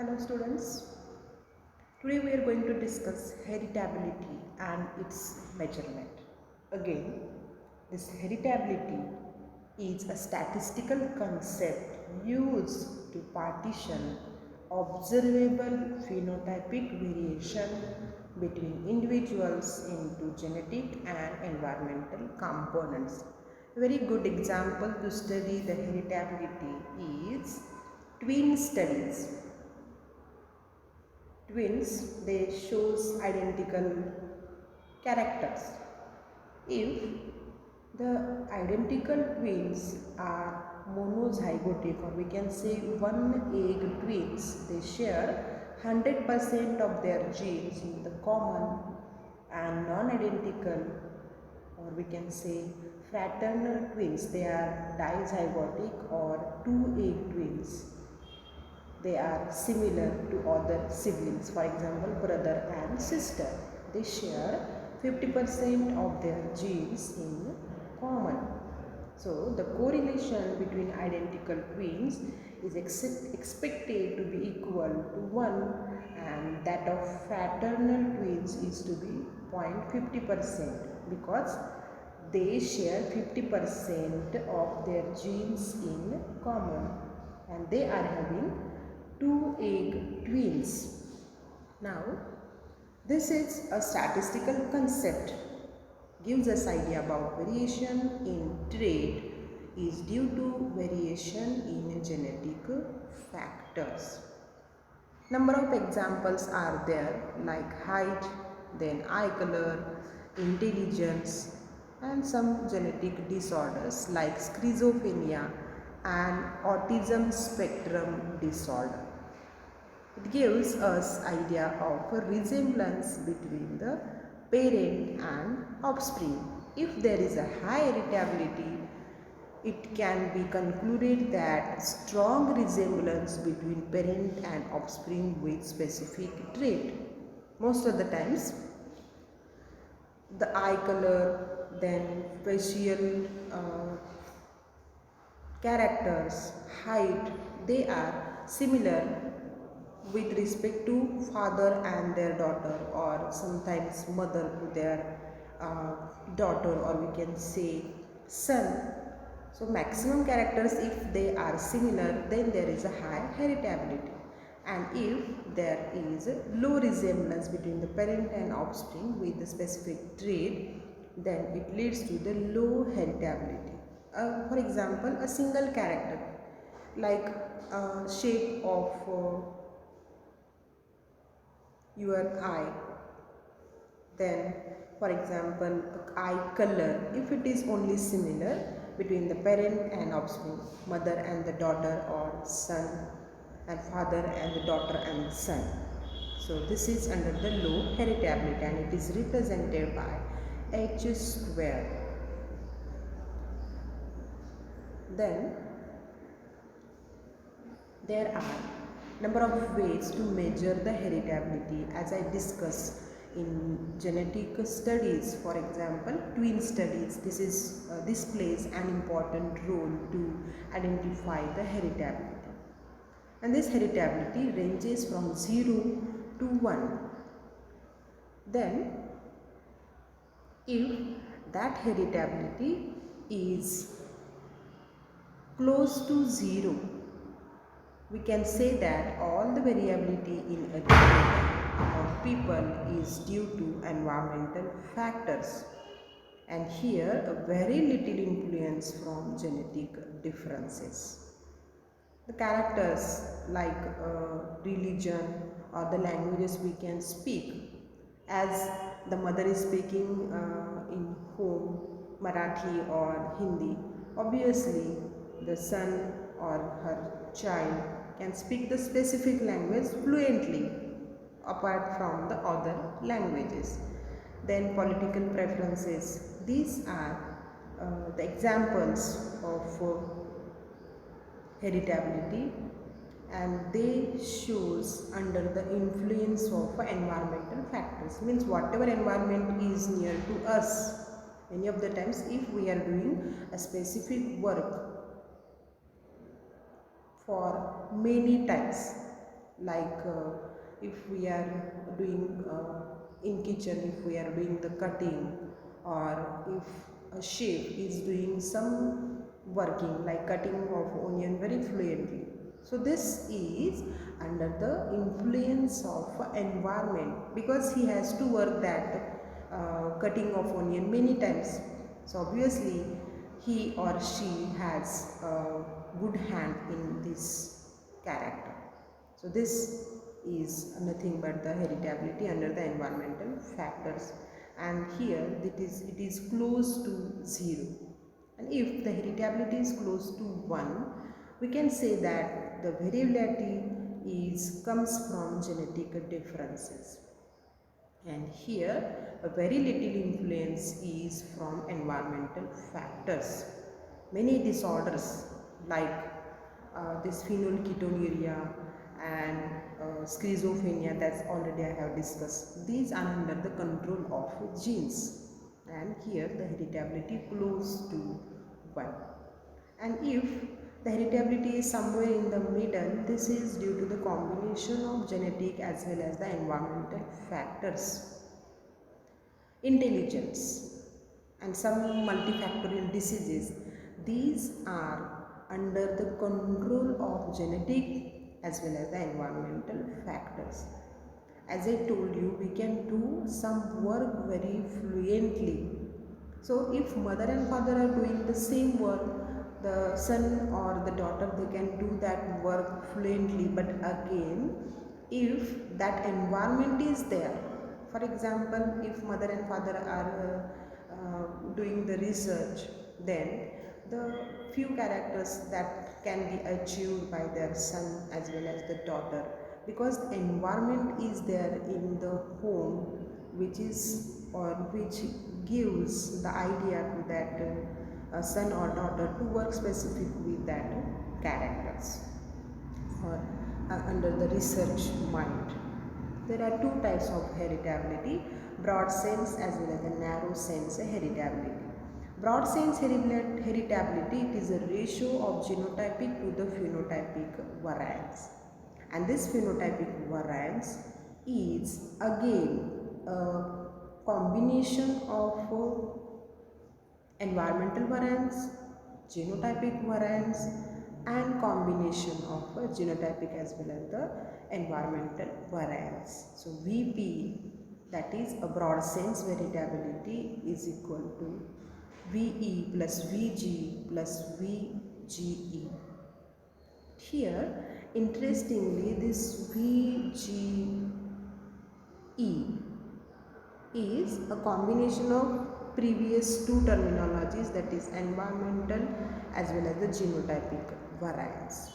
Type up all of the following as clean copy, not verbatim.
Hello students, today we are going to discuss heritability and its measurement. Again, this heritability is a statistical concept used to partition observable phenotypic variation between individuals into genetic and environmental components. A very good example to study the heritability is twin studies. Twins, they shows identical characters. If the identical twins are monozygotic, or we can say one egg twins, they share 100% of their genes in the common, and non-identical, or we can say fraternal twins, they are dizygotic or two egg twins, they are similar to other siblings, for example brother and sister, they share 50% of their genes in common. So the correlation between identical twins is expected to be equal to 1, and that of fraternal twins is to be 0.50%, because they share 50% of their genes in common, and they are having two egg twins. Now, this is a statistical concept, gives us idea about variation in trait is due to variation in genetic factors. Number of examples are there, like height, then eye color, intelligence, and some genetic disorders like schizophrenia and autism spectrum disorder. It gives us idea of a resemblance between the parent and offspring. If there is a high heritability, it can be concluded that strong resemblance between parent and offspring with specific trait. Most of the times, the eye color, then facial characters, height, they are similar with respect to father and their daughter, or sometimes mother to their daughter, or we can say son. So maximum characters, if they are similar, then there is a high heritability, and if there is low resemblance between the parent and offspring with the specific trait, then it leads to the low heritability. For example, a single character like shape of your eye, then for example eye color, if it is only similar between the parent and offspring, mother and the daughter, or son and father and the daughter and the son, so this is under the low heritability, and it is represented by h square. Then there are number of ways to measure the heritability, as I discussed in genetic studies. For example, twin studies, this plays an important role to identify the heritability, and this heritability ranges from 0 to 1. Then if that heritability is close to 0, we can say that all the variability in a group of people is due to environmental factors, and here a very little influence from genetic differences. The characters like religion or the languages we can speak, as the mother is speaking in home Marathi or Hindi, obviously the son or her child can speak the specific language fluently apart from the other languages. Then political preferences, these are the examples of heritability, and they shows under the influence of environmental factors, means whatever environment is near to us. Many of the times if we are doing a specific work for many times, like if we are doing in kitchen, if we are doing the cutting, or if a chef is doing some working like cutting of onion very fluently. So this is under the influence of environment, because he has to work that cutting of onion many times. So obviously he or she has a good hand in this character. So this is nothing but the heritability under the environmental factors, and here it is close to 0. And if the heritability is close to 1, we can say that the variability comes from genetic differences. And here a very little influence is from environmental factors. Many disorders like this phenylketonuria and schizophrenia, that's already I have discussed, these are under the control of genes, and here the heritability close to 1. And if the heritability is somewhere in the middle, this is due to the combination of genetic as well as the environmental factors. Intelligence and some multifactorial diseases, these are under the control of genetic as well as the environmental factors. As I told you, we can do some work very fluently. So if mother and father are doing the same work, the son or the daughter, they can do that work fluently. But again, if that environment is there, for example, if mother and father are doing the research, then the few characters that can be achieved by their son as well as the daughter, because the environment is there in the home, which is or which gives the idea to that son or daughter to work specific with that characters, or under the research mind. There are two types of heritability: broad sense as well as the narrow sense heritability. Broad sense heritability, it is a ratio of genotypic to the phenotypic variance, and this phenotypic variance is again a combination of environmental variance, genotypic variance, and combination of genotypic as well as the environmental variance. So VP, that is a broad sense heritability, is equal to VE plus VG plus VGE. Here interestingly, this VGE is a combination of previous two terminologies, that is environmental as well as the genotypic variance.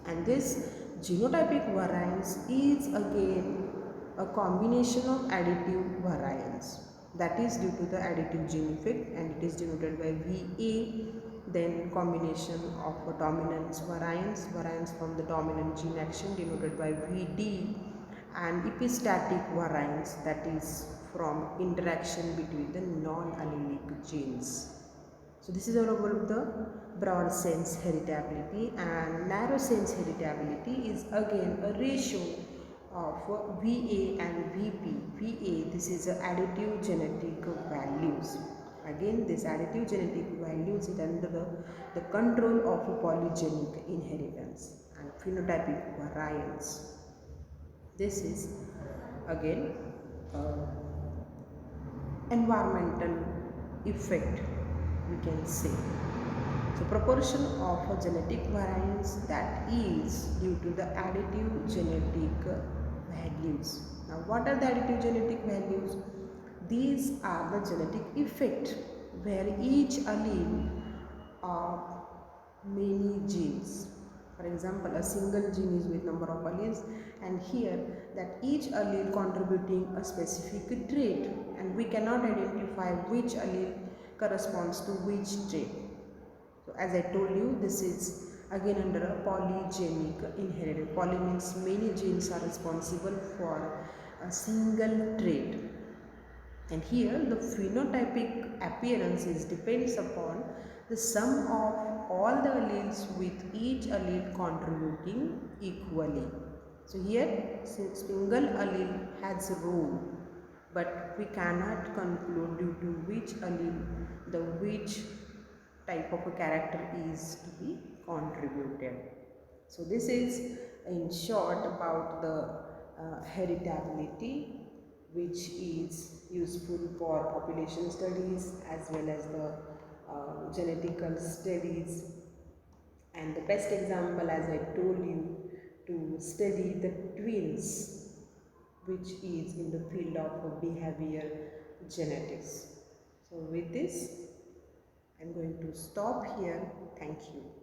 And this genotypic variance is again a combination of additive variance, that is due to the additive gene effect, and it is denoted by VA. Then combination of a dominance variance from the dominant gene action, denoted by VD, and epistatic variance, that is from interaction between the non-allelic genes. So this is all about the broad sense heritability. And narrow sense heritability is again a ratio of VA and VP. VA, this is additive genetic values. Again, this additive genetic values is under the control of polygenic inheritance and phenotypic variance. This is again environmental effect, we can say. So proportion of a genetic variance, that is due to the additive genetic values. Now what are the additive genetic values? These are the genetic effect where each allele of many genes. For example, a single gene is with number of alleles, and here that each allele contributing a specific trait, and we cannot identify which allele corresponds to which trait. So as I told you, this is again under a polygenic inheritance. Poly means many genes are responsible for a single trait. And here the phenotypic appearance depends upon the sum of all the alleles with each allele contributing equally. So here single allele has a role, but we cannot conclude due to which allele the which type of a character is to be contributed. So this is in short about the heritability, which is useful for population studies as well as the genetical studies. And the best example, as I told you, to study the twins, which is in the field of behavior genetics. So with this, I'm going to stop here. Thank you.